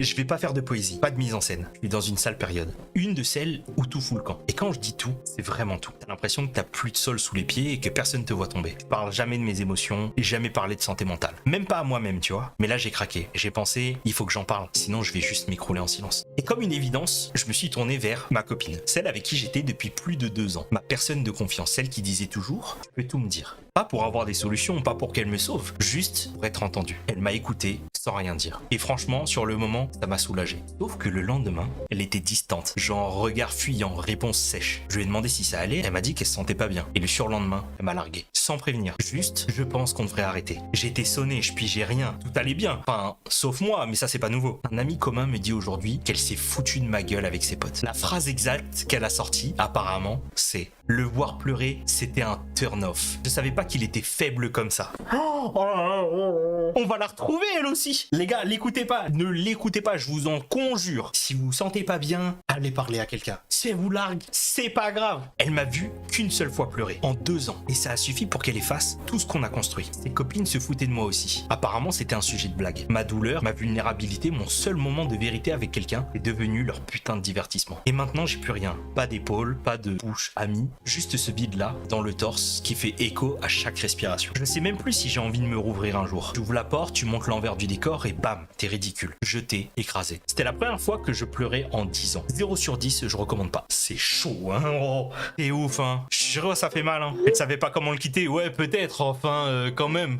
Je vais pas faire de poésie, pas de mise en scène. Je suis dans une sale période. Une de celles où tout fout le camp. Et quand je dis tout, c'est vraiment tout. T'as l'impression que t'as plus de sol sous les pieds et que personne te voit tomber. Je parle jamais de mes émotions et jamais parlé de santé mentale. Même pas à moi-même, tu vois. Mais là, j'ai craqué. J'ai pensé, il faut que j'en parle. Sinon, je vais juste m'écrouler en silence. Et comme une évidence, je me suis tourné vers ma copine. Celle avec qui j'étais depuis plus de 2 ans. Ma personne de confiance. Celle qui disait toujours, tu peux tout me dire. Pas pour avoir des solutions, pas pour qu'elle me sauve. Juste pour être entendue. Elle m'a écouté sans rien dire. Et franchement, sur le moment, ça m'a soulagé. Sauf que le lendemain, elle était distante. Genre regard fuyant, réponse sèche. Je lui ai demandé si ça allait, elle m'a dit qu'elle se sentait pas bien. Et le surlendemain, elle m'a largué. Sans prévenir. Juste, je pense qu'on devrait arrêter. J'ai été sonné, je pigeais rien. Tout allait bien. Enfin, sauf moi, mais ça c'est pas nouveau. Un ami commun me dit aujourd'hui qu'elle s'est foutue de ma gueule avec ses potes. La phrase exacte qu'elle a sortie, apparemment, c'est: le voir pleurer, c'était un turn-off. Je savais pas qu'il était faible comme ça. On va la retrouver elle aussi. Les gars, l'écoutez pas. Ne l'écoutez pas, je vous en conjure. Si vous vous sentez pas bien, allez parler à quelqu'un. Si elle vous largue, c'est pas grave. Elle m'a vu qu'une seule fois pleurer, en 2 ans. Et ça a suffi pour qu'elle efface tout ce qu'on a construit. Ses copines se foutaient de moi aussi. Apparemment, c'était un sujet de blague. Ma douleur, ma vulnérabilité, mon seul moment de vérité avec quelqu'un est devenu leur putain de divertissement. Et maintenant, j'ai plus rien. Pas d'épaule, pas de bouche amie. Juste ce vide-là, dans le torse, qui fait écho à chaque respiration. Je sais même plus si j'ai envie de me rouvrir un jour. Tu ouvres la porte, tu montes l'envers du décor et bam, t'es ridicule. Jeté, écrasé. C'était la première fois que je pleurais en 10 ans. 0 sur 10, je recommande pas. C'est chaud, hein. Oh, c'est ouf, hein. Je suis sûr, ça fait mal, hein. Elle savait pas comment le quitter. Ouais, peut-être, enfin, quand même.